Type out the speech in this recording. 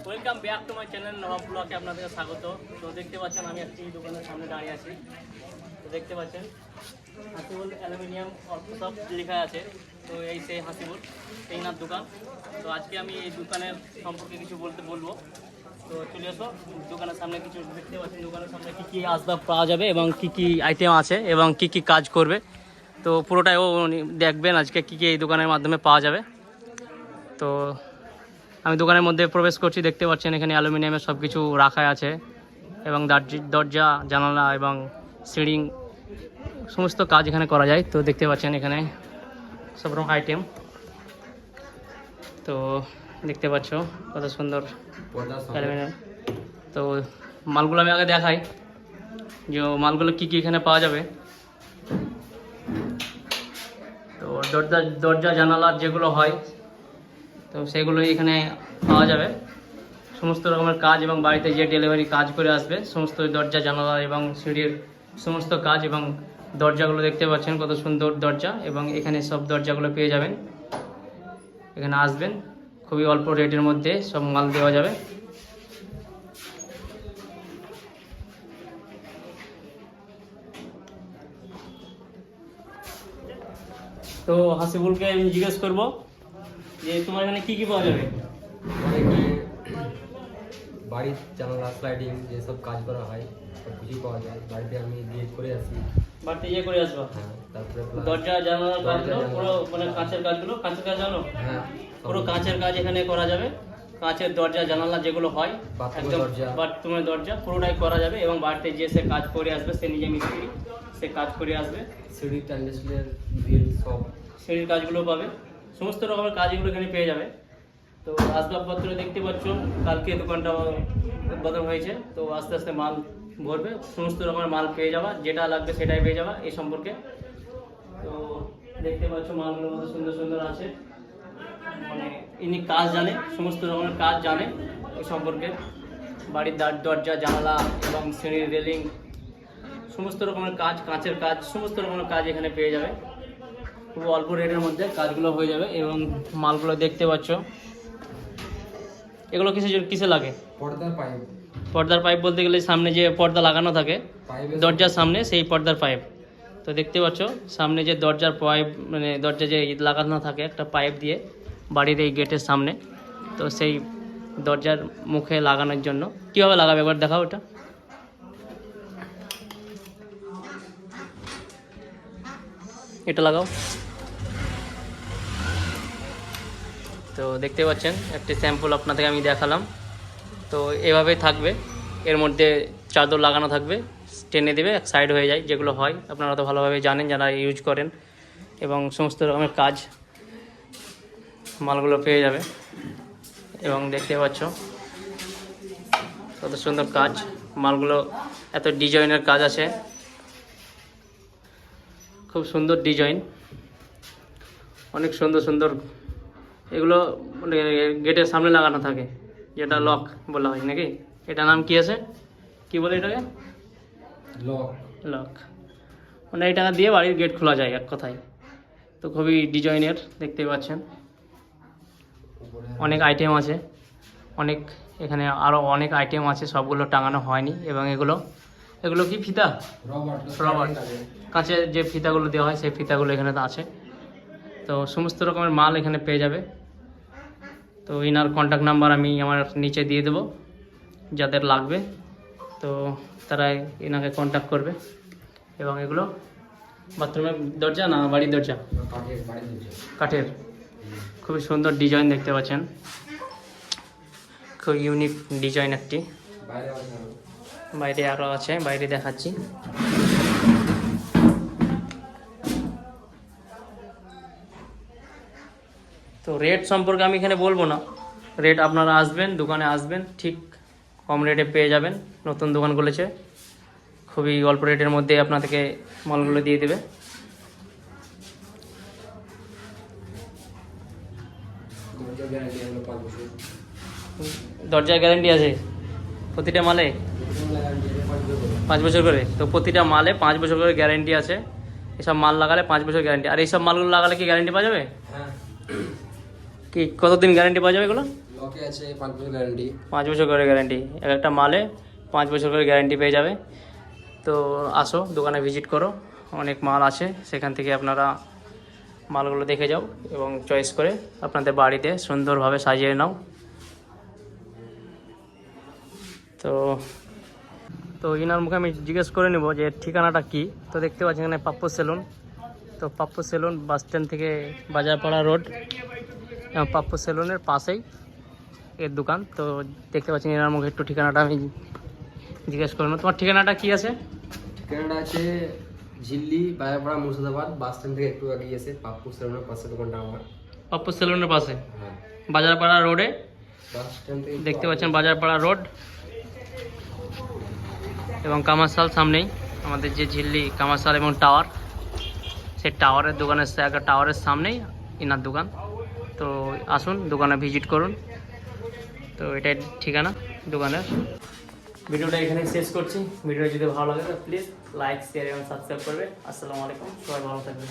Welcome back to my channel Nawab ব্লগে আপনাদেরকে স্বাগত। তো দেখতে পাচ্ছেন আমি একটি দোকানের সামনে দাঁড়িয়ে আছি। তো দেখতে পাচ্ছেন হাসিবুল অ্যালুমিনিয়াম ওয়ার্কশপ লেখা আছে। তো এই সেই হাসিবুল এইনার দোকান। তো আজকে আমি এই দোকানের সম্পর্কে কিছু বলবো। তো চলে আসো দোকানের সামনে। কিছু দেখতে পাচ্ছেন দোকানের সামনে কী কী আসবাব পাওয়া যাবে এবং কী কী আইটেম আছে এবং কী কী কাজ করবে। তো পুরোটাই ও দেখবেন আজকে কী কী এই দোকানের মাধ্যমে পাওয়া যাবে। তো আমি দোকানের মধ্যে প্রবেশ করছি। দেখতে পাচ্ছেন এখানে অ্যালুমিনিয়ামের সব কিছু রাখা আছে এবং দরজা জানালা এবং সিলিং সমস্ত কাজ এখানে করা যায়। তো দেখতে পাচ্ছেন এখানে সব রকম আইটেম। তো দেখতে পাচ্ছ কত সুন্দর অ্যালুমিনিয়াম। তো মালগুলো আমি আগে দেখাই যে মালগুলো কী কী এখানে পাওয়া যাবে। তো দরজা জানালার যেগুলো হয় তো সেগুলো এখানে পাওয়া যাবে। সমস্ত রকমের কাজ এবং বাড়িতে যে ডেলিভারি কাজ করে আসবে সমস্ত দরজা জানালা এবং সিঁড়ির সমস্ত কাজ এবং দরজাগুলো দেখতে পাচ্ছেন কত সুন্দর দরজা এবং এখানে সব দরজাগুলো পেয়ে যাবেন। এখানে আসবেন, খুবই অল্প রেটের মধ্যে সব মাল দেওয়া যাবে। তো হাসিবুলকে আমি জিজ্ঞেস করবো যে তোমার এখানে কি কি পাওয়া যাবে। বাড়ির জানালা স্লাইডিং যেসব কাজ করা হয় সব কিছুই পাওয়া যায়। বাড়িতে আমি দিয়ে করে আসি। বাড়িতে ইয়ে করে আসবো। হ্যাঁ, তারপরে দরজা জানালার কাজগুলো পুরো মানে কাঁচের কাজ জানো। হ্যাঁ, পুরো কাঁচের কাজ এখানে করা যাবে। কাঁচের দরজা জানালা যেগুলো হয় একদম বাথরুমের দরজা পুরোটাই করা যাবে এবং বাড়িতে যে সে কাজ করে আসবে, সে নিজে মিস্ত্রি, সে কাজ করে আসবে। সিঁড়ি টাইলসের বিল সব সিঁড়ির কাজগুলো পাবে, সমস্ত রকমের কাজগুলো এখানে পেয়ে যাবে। তো আসবাবপত্র দেখতে পাচ্ছ কালকে দোকানটা উদ্বোধন হয়েছে। তো আস্তে আস্তে মাল ভরবে, সমস্ত রকমের মাল পেয়ে যাবা, যেটা লাগবে সেটাই পেয়ে যাবা এই সম্পর্কে। তো দেখতে পাচ্ছ মালগুলো কত সুন্দর সুন্দর আছে। মানে ইনি কাজ জানে, সমস্ত রকমের কাজ জানে এই সম্পর্কে। বাড়ির দরজা জানালা এবং সিঁড়ির রেলিং সমস্ত রকমের কাজ, কাঁচের কাজ, সমস্ত রকমের কাজ এখানে পেয়ে যাবে। খুব অল্প রেটের মধ্যে কাজগুলো হয়ে যাবে এবং মালগুলো দেখতে পাচ্ছ। এগুলো কিসে লাগে? পর্দার পাইপ বলতে গেলে সামনে যে পর্দা লাগানো থাকে দরজার সামনে, সেই পর্দার পাইপ। তো দেখতে পাচ্ছ সামনে যে দরজার পাইপ, মানে দরজা যে লাগানো থাকে একটা পাইপ দিয়ে বাড়ির এই গেটের সামনে। তো সেই দরজার মুখে লাগানোর জন্য কীভাবে লাগাবে একবার দেখাও। ওটা এটা লাগাও। তো দেখতে পাচ্ছেন একটি স্যাম্পল আপনাদের আমি দেখালাম। তো এভাবেই থাকবে, এর মধ্যে চাদর লাগানো থাকবে, টেনে দেবে এক সাইড হয়ে যায়, যেগুলো হয় আপনারা তো ভালোভাবে জানেন যারা ইউজ করেন। এবং সমস্ত রকমের কাজ মালগুলো পেয়ে যাবে এবং দেখতে পাচ্ছ কত সুন্দর কাজ। মালগুলো এত ডিজাইনের কাজ আছে, খুব সুন্দর ডিজাইন, অনেক সুন্দর সুন্দর। এগুলো মানে গেটের সামনে লাগানো থাকে, যেটা লক বলা হয় নাকি। এটা নাম কি আছে, কি বলে এটাকে? লক। মানে এই টাকা দিয়ে বাড়ির গেট খোলা যায় এক কথায়। তো খুবই ডিজাইনের দেখতে পাচ্ছেন। অনেক আইটেম আছে, অনেক এখানে আরও অনেক আইটেম আছে, সবগুলো টাঙানো হয়নি। এবং এগুলো কি ফিতা, রবার, কাঁচের যে ফিতাগুলো দেওয়া হয় সেই ফিতাগুলো এখানে আছে। তো সমস্ত রকমের মাল এখানে পেয়ে যাবে। তো ইনার কন্ট্যাক্ট নাম্বার আমি আমার নিচে দিয়ে দেবো, যাদের লাগবে তো তারা এনাকে কন্ট্যাক্ট করবে। এবং এগুলো বাথরুমের দরজা না বাড়ির দরজা? কাঠের। খুবই সুন্দর ডিজাইন দেখতে পাচ্ছেন, খুব ইউনিক ডিজাইন একটি। বাইরে আরও আছে, বাইরে দেখাচ্ছি। তো রেট সম্পর্কে আমি এখানে বলবো না, রেট আপনারা আসবেন, দোকানে আসবেন, ঠিক কম রেটে পেয়ে যাবেন। নতুন দোকান খুলেছে, খুবই অল্প রেটের মধ্যে আপনাদেরকে মালগুলো দিয়ে দেবে। দরজার গ্যারান্টি আছে প্রতিটা মালে 5 বছর করে। তো প্রতিটা মালে 5 বছর করে গ্যারান্টি আছে। এসব মাল লাগালে 5 বছর গ্যারান্টি। আর এইসব মালগুলো লাগালে কি গ্যারান্টি পাওয়া যাবে? কি কতদিন গ্যারান্টি পাওয়া যাবে এগুলো? শখে আছে 5 বছর গ্যারান্টি। 5 বছর করে গ্যারান্টি, এক একটা মালে 5 বছর করে গ্যারান্টি পেয়ে যাবে। তো আসো দোকানে ভিজিট করো, অনেক মাল আছে, সেখান থেকে আপনারা মালগুলো দেখে যাও এবং চয়েস করে আপনাদের বাড়িতে সুন্দরভাবে সাজিয়ে নাও। তো তো ইনার মুখে আমি জিজ্ঞেস করে নেব যে ঠিকানাটা কি। তো দেখতে পাচ্ছেন এখানে পাপ্পু সেলুন। তো পাপ্পু সেলুন বাস স্ট্যান্ড থেকে বাজারপাড়া রোড, এবং পাপ্পু সেলুনের পাশেই এর দোকান। তো দেখতে পাচ্ছেন এনার মুখে একটু ঠিকানাটা আমি জিজ্ঞেস করে নেব। তোমার ঠিকানাটা কি আছে? ঠিকানাটা আছে ঝিল্লি, বাজারপাড়া, মুর্শিদাবাদ। বাস স্ট্যান্ড থেকে একটু আগে এসে পাপ্পু সেলুনের পাশে দোকানটা আমার। পাপ্পু সেলুনের পাশে হ্যাঁ, বাজারপাড়া রোডে, বাস স্ট্যান্ড থেকে দেখতে পাচ্ছেন বাজারপাড়া রোড এবং কামারশাল সামনেই আমাদের যে ঝিল্লি কামারশাল এবং টাওয়ার, সেই টাওয়ারের দোকানের একটা টাওয়ারের সামনেই ইনার দোকান। তো আসুন দোকানে ভিজিট করুন। তো এটাই ঠিকানা দোকানের। ভিডিওটা এখানে শেষ করছি। ভিডিওটা যদি ভালো লাগে তো প্লিজ লাইক, শেয়ার এবং সাবস্ক্রাইব করবে। আসসালামু আলাইকুম, সবাই ভালো থাকবে।